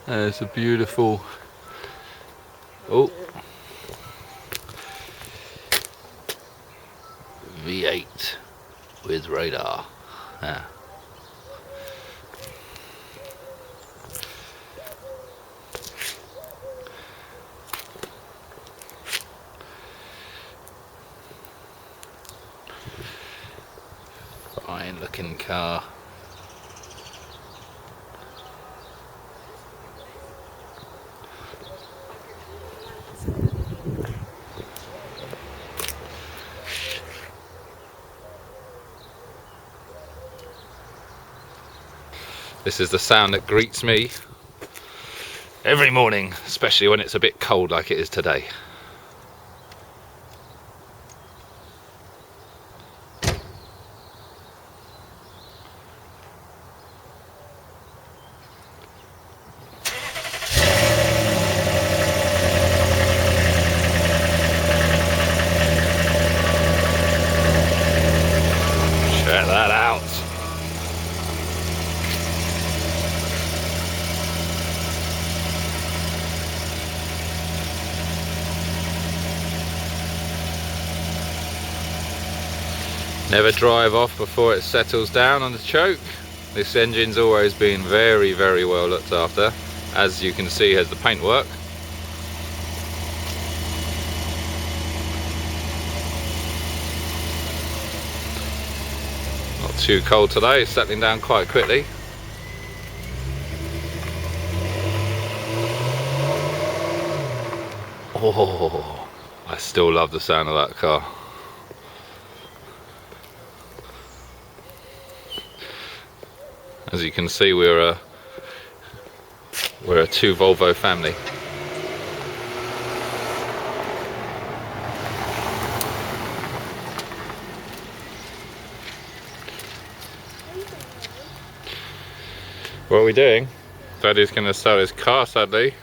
There's a beautiful, oh, V8 with radar. Yeah. Fine looking car. This is the sound that greets me every morning, especially when it's a bit cold like it is today. Check that out. Never drive off before it settles down on the choke. This engine's always been very, very well looked after. As you can see, has the paintwork. Not too cold today, it's settling down quite quickly. Oh, I still love the sound of that car. As you can see, we're a two Volvo family. What are we doing? Daddy's going to sell his car, sadly.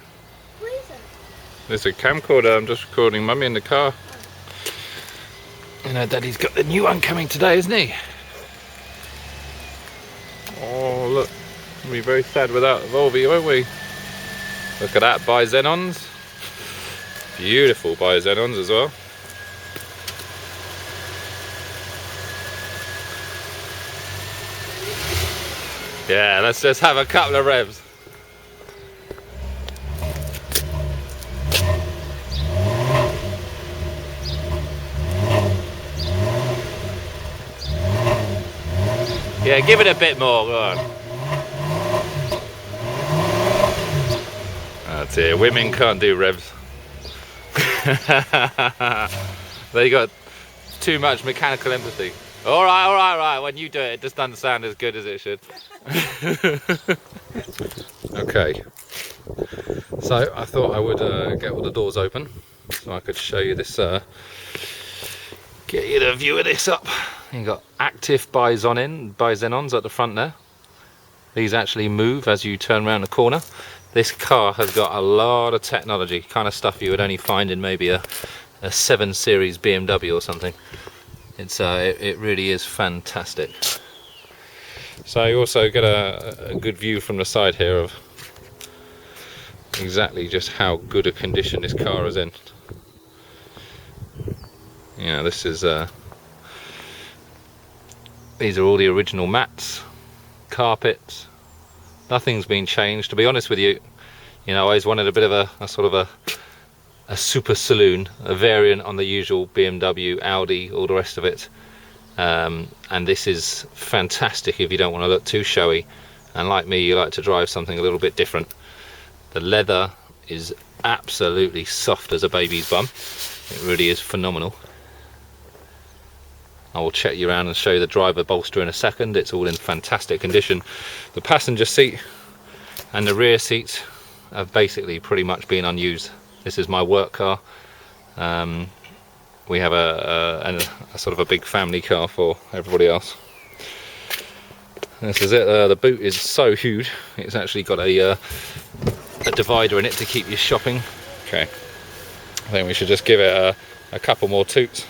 What is it? There's a camcorder. I'm just recording Mummy in the car. You know, Daddy's got the new one coming today, isn't he? Oh, look. We'll be very sad without the Volvo, won't we? Look at that, bi-xenons. Beautiful bi-xenons as well. Yeah, let's just have a couple of revs. Yeah, give it a bit more, go on. Oh dear, women can't do revs. They got too much mechanical empathy. Alright, when you do it, it just doesn't sound as good as it should. Okay, so I thought I would get all the doors open so I could show you this, get you the view of this up. You've got active bi-xenons at the front there. These actually move as you turn around the corner. This car has got a lot of technology, kind of stuff you would only find in maybe a 7 Series BMW or something. It's it really is fantastic. So you also get a good view from the side here of exactly just how good a condition this car is in. Yeah, this is these are all the original mats, carpets. Nothing's been changed. To be honest with you, you know, I always wanted a bit of a sort of a super saloon, a variant on the usual BMW, Audi, all the rest of it. And this is fantastic if you don't want to look too showy, and like me, you like to drive something a little bit different. The leather is absolutely soft as a baby's bum. It really is phenomenal. I will check you around and show you the driver bolster in a second. It's all in fantastic condition. The passenger seat and the rear seats have basically pretty much been unused. This is my work car. We have a sort of a big family car for everybody else. This is it. The boot is so huge. It's actually got a divider in it to keep you shopping. Okay, I think we should just give it a couple more toots.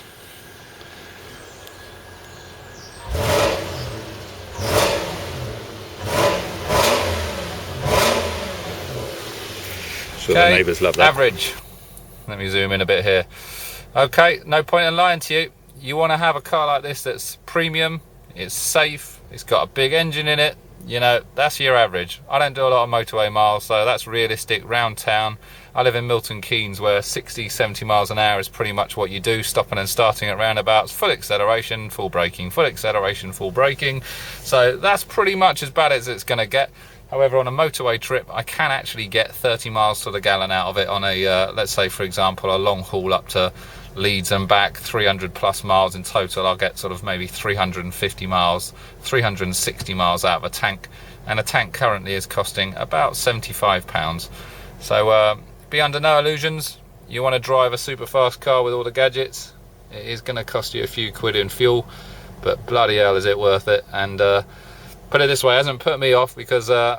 sure the neighbours love that. Average. Let me zoom in a bit here. Okay, no point in lying to you. You want to have a car like this that's premium, it's safe, it's got a big engine in it, you know, that's your average. I don't do a lot of motorway miles, so that's realistic round town. I live in Milton Keynes, where 60, 70 miles an hour is pretty much what you do, stopping and starting at roundabouts, full acceleration, full braking, full acceleration, full braking. So that's pretty much as bad as it's going to get. However, on a motorway trip, I can actually get 30 miles to the gallon out of it on a, let's say, for example, a long haul up to Leeds and back, 300 plus miles in total. I'll get sort of maybe 350 miles, 360 miles out of a tank. And a tank currently is costing about £75. So be under no illusions. You want to drive a super fast car with all the gadgets, it is going to cost you a few quid in fuel, but bloody hell is it worth it. And put it this way, it hasn't put me off, because I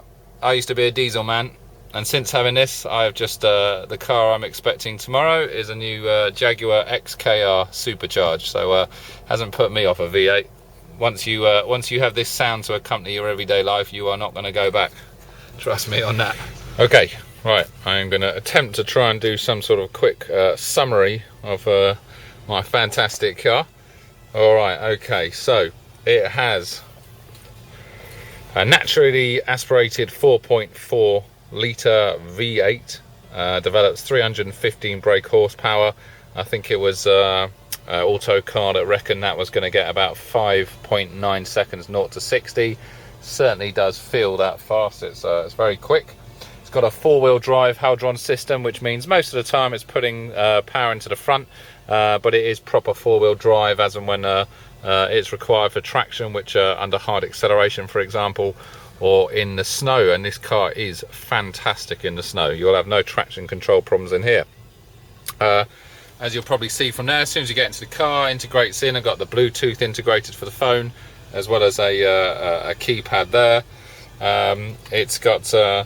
used to be a diesel man, and since having this, I've just the car I'm expecting tomorrow is a new Jaguar XKR supercharged, so hasn't put me off a V8. Once you have this sound to accompany your everyday life, you are not going to go back. Trust me on that. Okay, right, I'm going to attempt to try and do some sort of quick summary of my fantastic car. All right, okay, so it has a naturally aspirated 4.4 litre V8, develops 315 brake horsepower. I think it was AutoCar that reckoned that was going to get about 5.9 seconds 0 to 60. Certainly does feel that fast. It's very quick. It's got a four-wheel drive Haldron system, which means most of the time it's putting power into the front, but it is proper four-wheel drive as and when it's required for traction, which under hard acceleration, for example, or in the snow. And this car is fantastic in the snow. You'll have no traction control problems in here. As you'll probably see from there, as soon as you get into the car, integrates in. I've got the Bluetooth integrated for the phone, as well as a keypad there. It's got a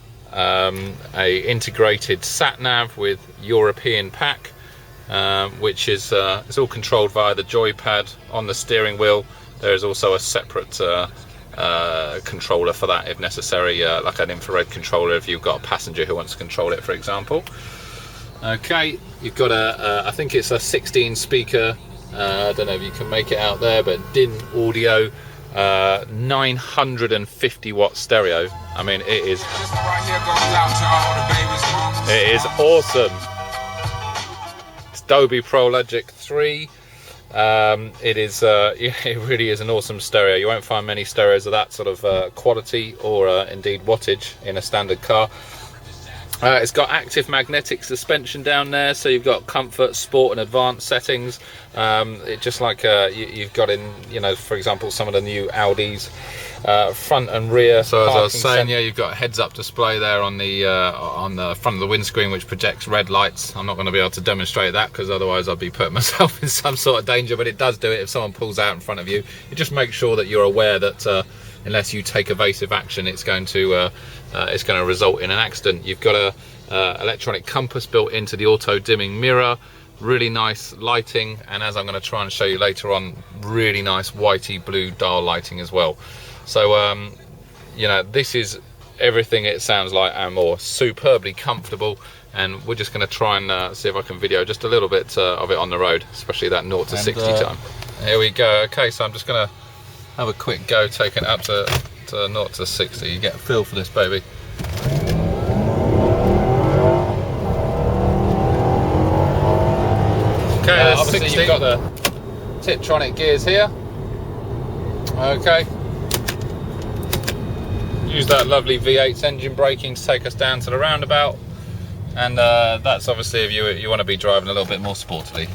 integrated sat nav with European pack, which is it's all controlled via the joypad on the steering wheel. There is also a separate controller for that if necessary, like an infrared controller if you've got a passenger who wants to control it, for example. Okay, you've got I think it's a 16 speaker, I don't know if you can make it out there, but DIN audio, 950 watt stereo. I mean, it is awesome. It's Dolby Pro Logic 3. It really is an awesome stereo. You won't find many stereos of that sort of quality or indeed wattage in a standard car. It's got active magnetic suspension down there, so you've got comfort, sport and advanced settings. It just like you've got in, you know, for example, some of the new Audis, front and rear. So as I was saying, yeah, you've got a heads-up display there on the front of the windscreen, which projects red lights. I'm not going to be able to demonstrate that because otherwise I'd be putting myself in some sort of danger, but it does do it if someone pulls out in front of you. It just makes sure that you're aware that unless you take evasive action, it's going to result in an accident. You've got a electronic compass built into the auto dimming mirror, really nice lighting, and as I'm going to try and show you later on, really nice whitey blue dial lighting as well. So you know, this is everything it sounds like and more. Superbly comfortable, and we're just going to try and see if I can video just a little bit of it on the road, especially that 0 to 60 time. Here we go. Okay, so I'm just going to have a quick go taking it up to 0 to 60. You get a feel for this baby. Okay, obviously you've got the Geatronic gears here. Okay, use that lovely V8 engine braking to take us down to the roundabout, and that's obviously if you want to be driving a little bit more sportily.